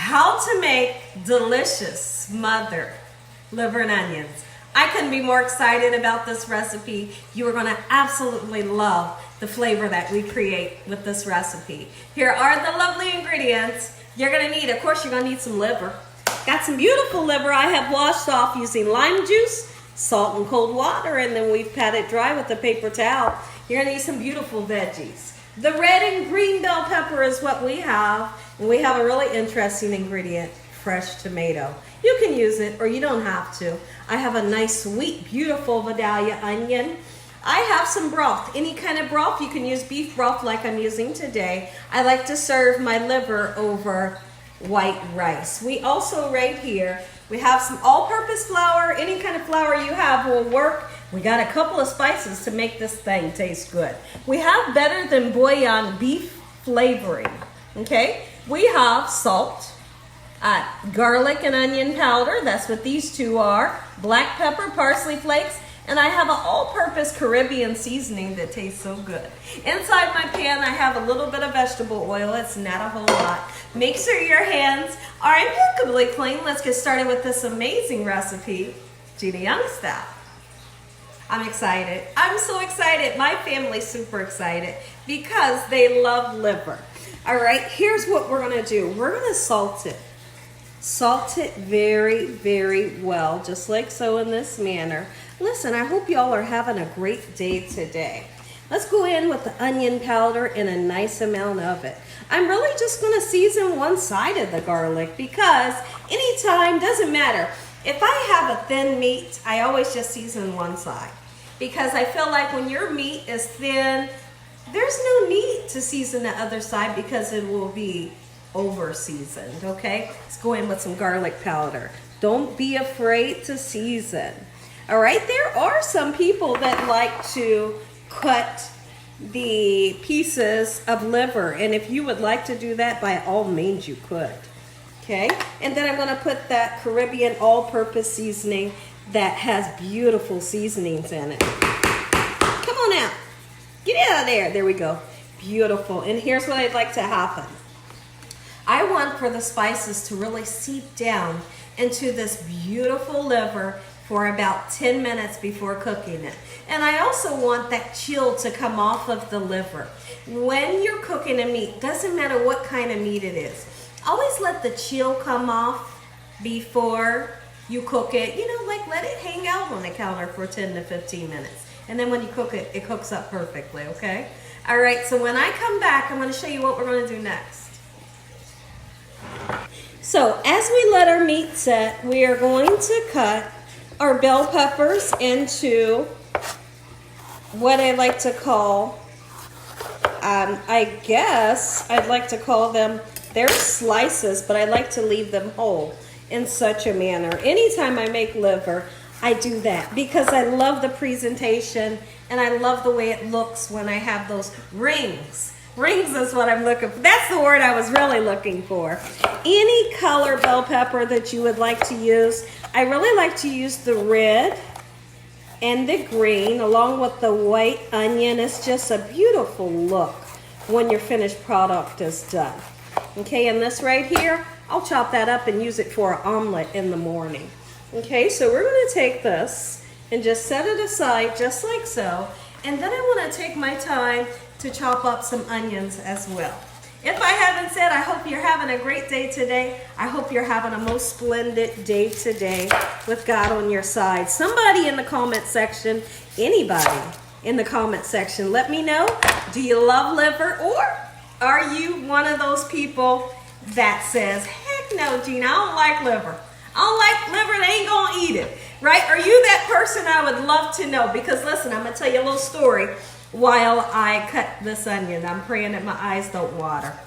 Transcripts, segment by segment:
how to make delicious smothered liver and onions. I couldn't be more excited about this recipe. You are going to absolutely love the flavor that we create with this recipe. Here are the lovely ingredients you're going to need. Of course, you're going to need some liver. Got some beautiful liver I have washed off using lime juice, salt and cold water, and then we've patted dry with a paper towel. You're going to need some beautiful veggies. The red and green bell pepper is what we have, and we have a really interesting ingredient, fresh tomato. You can use it or you don't have to. I have a nice, sweet, beautiful Vidalia onion. I have some broth, any kind of broth. You can use beef broth like I'm using today. I like to serve my liver over white rice. We also, right here, we have some all-purpose flour. Any kind of flour you have will work. We got a couple of spices to make this thing taste good. We have better than bullion beef flavoring, okay? We have salt, garlic and onion powder, that's what these two are, black pepper, parsley flakes, and I have an all-purpose Caribbean seasoning that tastes so good. Inside my pan, I have a little bit of vegetable oil. It's not a whole lot. Make sure your hands are impeccably clean. Let's get started with this amazing recipe, Gina Young style. I'm excited. I'm so excited. My family's super excited because they love liver. All right, here's what we're gonna do. We're gonna salt it. Salt it very, very well, just like so in this manner. Listen, I hope y'all are having a great day today. Let's go in with the onion powder and a nice amount of it. I'm really just gonna season one side of the garlic because anytime, doesn't matter. If I have a thin meat, I always just season one side because I feel like when your meat is thin, there's no need to season the other side because it will be over seasoned, okay? Let's go in with some garlic powder. Don't be afraid to season. All right, there are some people that like to cut the pieces of liver, and if you would like to do that, by all means you could. Okay, and then I'm going to put that Caribbean all-purpose seasoning that has beautiful seasonings in it. Come on out. Get out of there. There we go. Beautiful. And here's what I'd like to happen. I want for the spices to really seep down into this beautiful liver for about 10 minutes before cooking it. And I also want that chill to come off of the liver. When you're cooking a meat, doesn't matter what kind of meat it is, always let the chill come off before you cook it. You know, like let it hang out on the counter for 10 to 15 minutes. And then when you cook it, it cooks up perfectly, okay? All right, so when I come back, I'm gonna show you what we're gonna do next. So as we let our meat set, we are going to cut our bell peppers into what I like to call, I guess I'd like to call them, they're slices, but I like to leave them whole in such a manner. Anytime I make liver, I do that because I love the presentation and I love the way it looks when I have those rings. Rings is what I'm looking for. That's the word I was really looking for. Any color bell pepper that you would like to use. I really like to use the red and the green along with the white onion. It's just a beautiful look when your finished product is done. Okay, and this right here, I'll chop that up and use it for an omelet in the morning. Okay, so we're going to take this and just set it aside just like so. And then I want to take my time to chop up some onions as well. If I haven't said, I hope you're having a great day today. I hope you're having a most splendid day today with God on your side. Somebody in the comment section, anybody in the comment section, let me know, do you love liver, or are you one of those people that says, heck no, Gina, I don't like liver. I don't like liver, they ain't gonna eat it, right? Are you that person? I would love to know, because listen, I'm gonna tell you a little story while I cut this onion. I'm praying that my eyes don't water.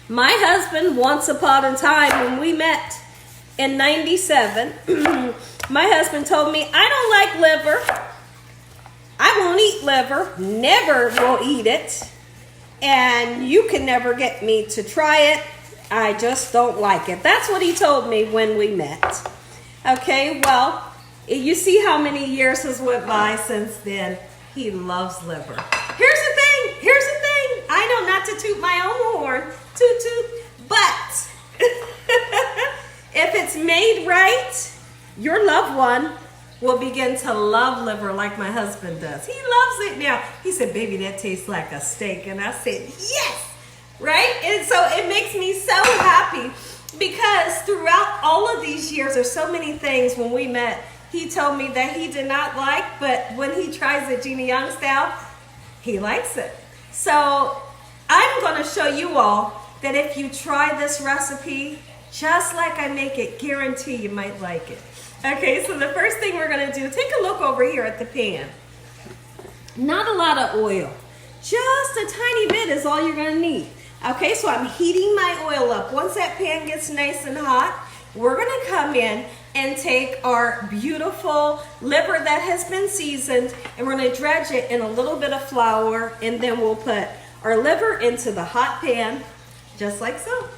My husband, once upon a time when we met in 97, my husband told me, I don't like liver. I won't eat liver, never will eat it, and you can never get me to try it. I just don't like it. That's what he told me when we met. Okay, well, you see how many years has went by since then. He loves liver. Here's the thing. I know not to toot my own horn, toot toot, but your loved one will begin to love liver like my husband does. He loves it now. He said, baby, that tastes like a steak. And I said, yes, right? And so it makes me so happy because throughout all of these years, there's so many things when we met, he told me that he did not like, but when he tries it Gina Young style, he likes it. So I'm going to show you all that if you try this recipe, just like I make it, guarantee you might like it. Okay, so the first thing we're gonna do, take a look over here at the pan. Not a lot of oil, just a tiny bit is all you're gonna need. Okay, so I'm heating my oil up. Once that pan gets nice and hot, we're gonna come in and take our beautiful liver that has been seasoned and we're gonna dredge it in a little bit of flour, and then we'll put our liver into the hot pan, just like so.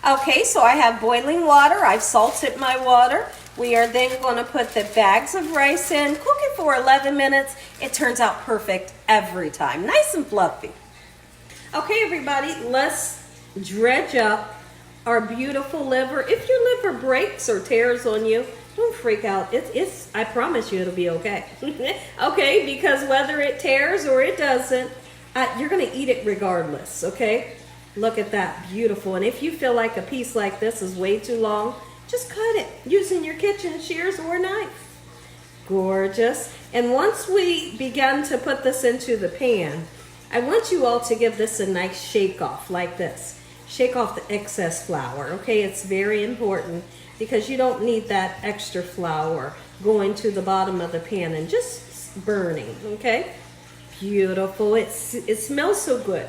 Okay, so I have boiling water. I've salted my water. We are then going to put the bags of rice in, cook it for 11 minutes. It turns out perfect every time, nice and fluffy. Okay, everybody, let's dredge up our beautiful liver. If your liver breaks or tears on you, don't freak out. I promise you it'll be okay. Okay, because whether it tears or it doesn't, you're going to eat it regardless, okay? Look at that, beautiful. And if you feel like a piece like this is way too long, just cut it using your kitchen shears or knife. Gorgeous. And once we begin to put this into the pan, I want you all to give this a nice shake off like this. Shake off the excess flour, okay? It's very important because you don't need that extra flour going to the bottom of the pan and just burning, okay? Beautiful. It smells so good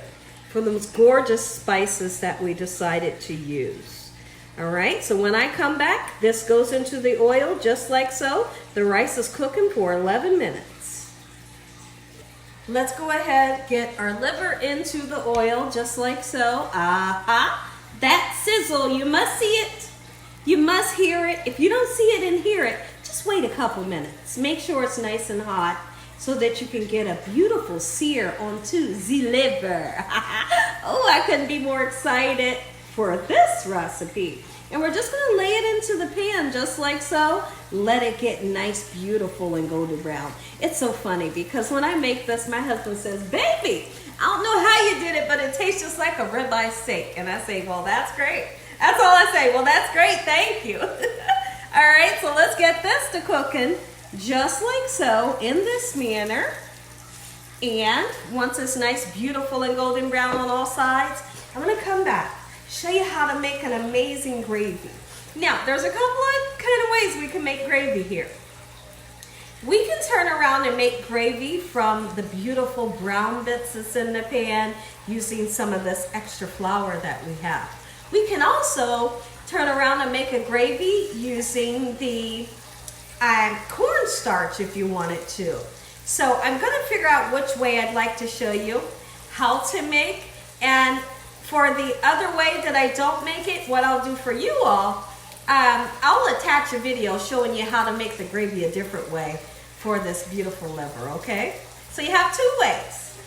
for those gorgeous spices that we decided to use. All right, so when I come back, this goes into the oil just like so. The rice is cooking for 11 minutes. Let's go ahead, get our liver into the oil just like so. That sizzle, you must see it. You must hear it. If you don't see it and hear it, just wait a couple minutes. Make sure it's nice and hot, so that you can get a beautiful sear onto the liver. Oh, I couldn't be more excited for this recipe. And we're just gonna lay it into the pan just like so. Let it get nice, beautiful, and golden brown. It's so funny because when I make this, my husband says, baby, I don't know how you did it, but it tastes just like a ribeye steak. And I say, well, that's great. That's all I say, well, that's great, thank you. All right, so let's get this to cooking. Just like so, in this manner. And once it's nice, beautiful, and golden brown on all sides, I'm gonna come back, show you how to make an amazing gravy. Now, there's a couple of kind of ways we can make gravy here. We can turn around and make gravy from the beautiful brown bits that's in the pan using some of this extra flour that we have. We can also turn around and make a gravy using the cornstarch if you wanted to. So I'm going to figure out which way I'd like to show you how to make. And for the other way that I don't make it, what I'll do for you all, I'll attach a video showing you how to make the gravy a different way for this beautiful liver, okay? So you have two ways.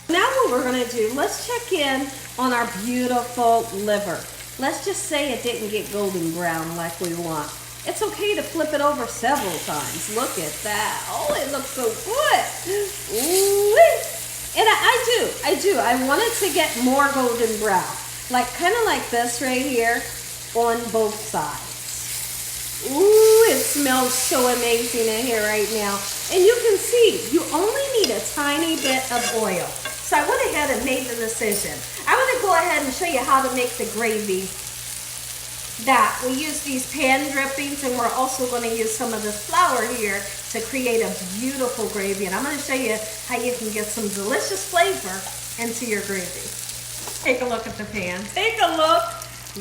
Now what we're going to do, let's check in on our beautiful liver. Let's just say it didn't get golden brown like we want. It's okay to flip it over several times. Look at that. Oh, it looks so good. Ooh. And I do. I want it to get more golden brown. Like, kind of like this right here on both sides. Ooh, it smells so amazing in here right now. And you can see, you only need a tiny bit of oil. So I went ahead and made the decision. I'm going to go ahead and show you how to make the gravy. That we use these pan drippings, and we're also going to use some of this flour here to create a beautiful gravy. And I'm going to show you how you can get some delicious flavor into your gravy. Take a look at the pan. Take a look.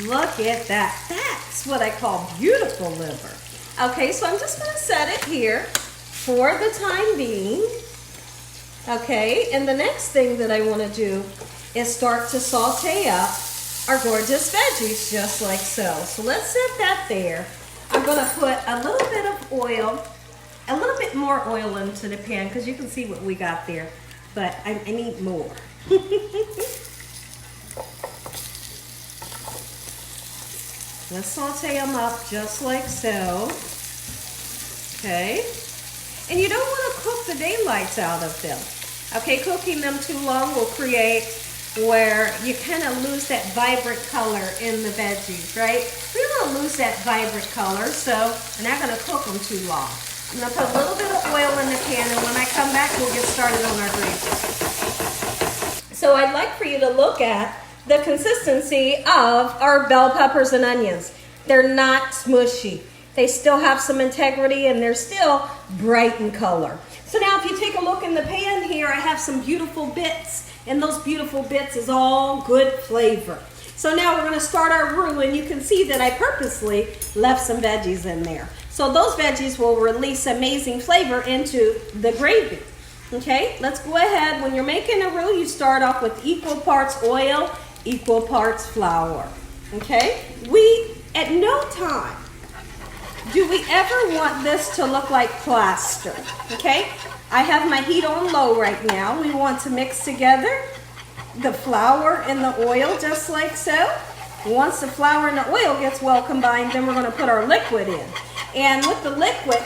Look at that. That's what I call beautiful liver. Okay, so I'm just going to set it here for the time being. Okay, and the next thing that I want to do is start to saute up our gorgeous veggies just like so. So let's set that there. I'm going to put a little bit of oil, a little bit more oil into the pan because you can see what we got there, but I need more. Let's saute them up just like so. Okay. And you don't want to cook the daylights out of them. Okay, cooking them too long will create where you kind of lose that vibrant color in the veggies, right? We don't want to lose that vibrant color, so we're not going to cook them too long. I'm going to put a little bit of oil in the pan, and when I come back, we'll get started on our gravy. So I'd like for you to look at the consistency of our bell peppers and onions. They're not smushy. They still have some integrity, and they're still bright in color. So now if you take a look in the pan here, I have some beautiful bits, and those beautiful bits is all good flavor. So now we're going to start our roux, and you can see that I purposely left some veggies in there. So those veggies will release amazing flavor into the gravy. Okay, let's go ahead. When you're making a roux, you start off with equal parts oil, equal parts flour. Okay, at no time do we ever want this to look like plaster. Okay, I have my heat on low right now. We want to mix together the flour and the oil just like so. Once the flour and the oil gets well combined, then we're going to put our liquid in. And with the liquid,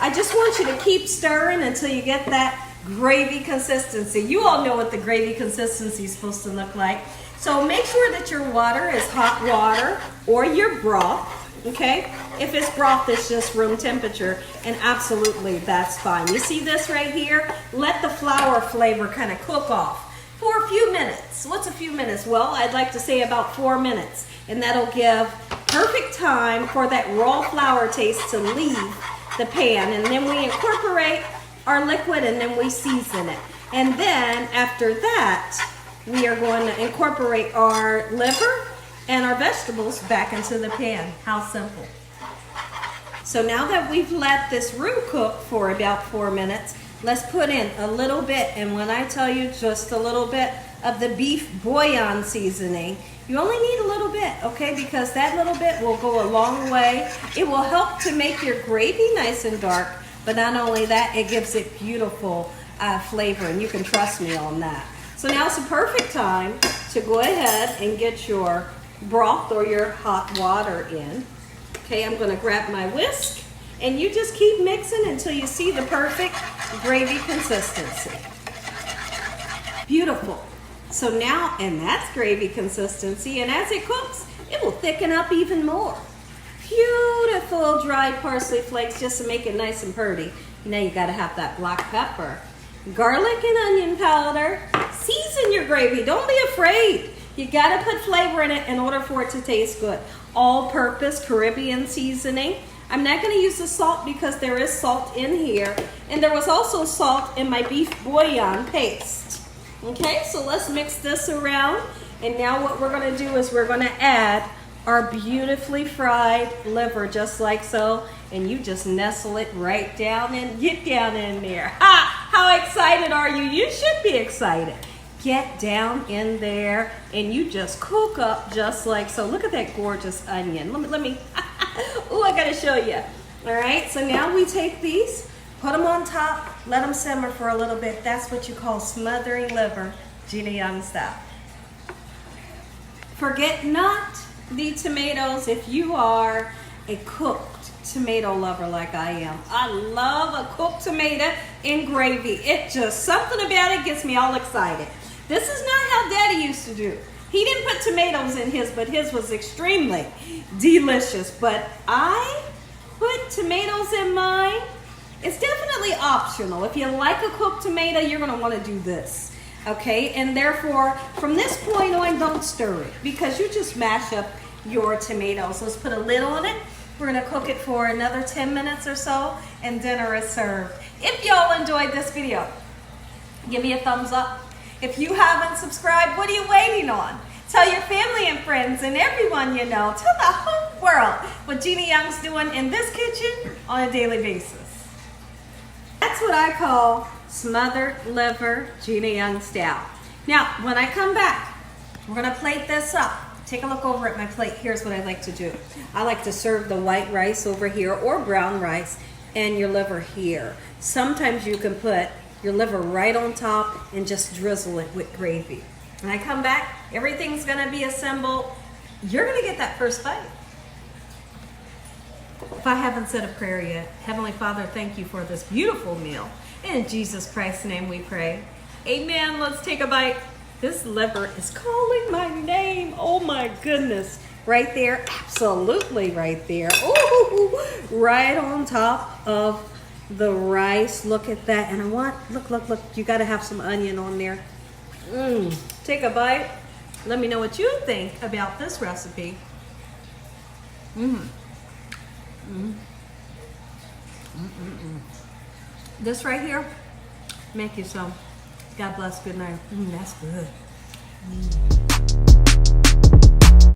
I just want you to keep stirring until you get that gravy consistency. You all know what the gravy consistency is supposed to look like. So make sure that your water is hot water or your broth, okay? If it's broth, it's just room temperature, and absolutely that's fine. You see this right here? Let the flour flavor kind of cook off for a few minutes. What's a few minutes? Well, I'd like to say about 4 minutes, and that'll give perfect time for that raw flour taste to leave the pan, and then we incorporate our liquid and then we season it. And then after that, we are going to incorporate our liver and our vegetables back into the pan. How simple. So now that we've let this roux cook for about 4 minutes, let's put in a little bit, and when I tell you just a little bit of the beef bouillon seasoning, you only need a little bit, okay? Because that little bit will go a long way. It will help to make your gravy nice and dark, but not only that, it gives it beautiful flavor, and you can trust me on that. So now it's a perfect time to go ahead and get your broth or your hot water in. Okay, I'm gonna grab my whisk, and you just keep mixing until you see the perfect gravy consistency. Beautiful. So now, and that's gravy consistency, and as it cooks, it will thicken up even more. Beautiful dried parsley flakes just to make it nice and pretty. Now you gotta have that black pepper, garlic and onion powder. Season your gravy, don't be afraid. You gotta put flavor in it in order for it to taste good. All-purpose Caribbean seasoning. I'm not gonna use the salt because there is salt in here, and there was also salt in my beef bouillon paste. Okay, so let's mix this around, and now what we're gonna do is we're gonna add our beautifully fried liver just like so, and you just nestle it right down and get down in there. Ha! How excited are you? You should be excited. Get down in there and you just cook up just like so. Look at that gorgeous onion. Let me oh, I gotta show you. All right, so now we take these, put them on top, let them simmer for a little bit. That's what you call smothering liver, Gina Young style. Forget not the tomatoes if you are a cooked tomato lover like I am. I love a cooked tomato in gravy. It just, something about it gets me all excited. This is not how Daddy used to do. He didn't put tomatoes in his, but his was extremely delicious. But I put tomatoes in mine. It's definitely optional. If you like a cooked tomato, you're gonna wanna do this. Okay, and therefore, from this point on, don't stir it because you just mash up your tomatoes. Let's put a lid on it. We're gonna cook it for another 10 minutes or so, and dinner is served. If y'all enjoyed this video, give me a thumbs up. If you haven't subscribed, what are you waiting on? Tell your family and friends and everyone you know, tell the whole world what Gina Young's doing in this kitchen on a daily basis. That's what I call smothered liver Gina Young style. Now, when I come back, we're gonna plate this up. Take a look over at my plate. Here's what I like to do. I like to serve the white rice over here or brown rice and your liver here. Sometimes you can put your liver right on top and just drizzle it with gravy. When I come back, everything's gonna be assembled. You're gonna get that first bite. If I haven't said a prayer yet, Heavenly Father, thank you for this beautiful meal. In Jesus Christ's name we pray. Amen. Let's take a bite. This liver is calling my name. Oh my goodness. Right there. Absolutely right there. Ooh, right on top of the rice. Look at that. And I want, look. You got to have some onion on there. Take a bite. Let me know what you think about this recipe. This right here, make you some. God bless. Good night. That's good.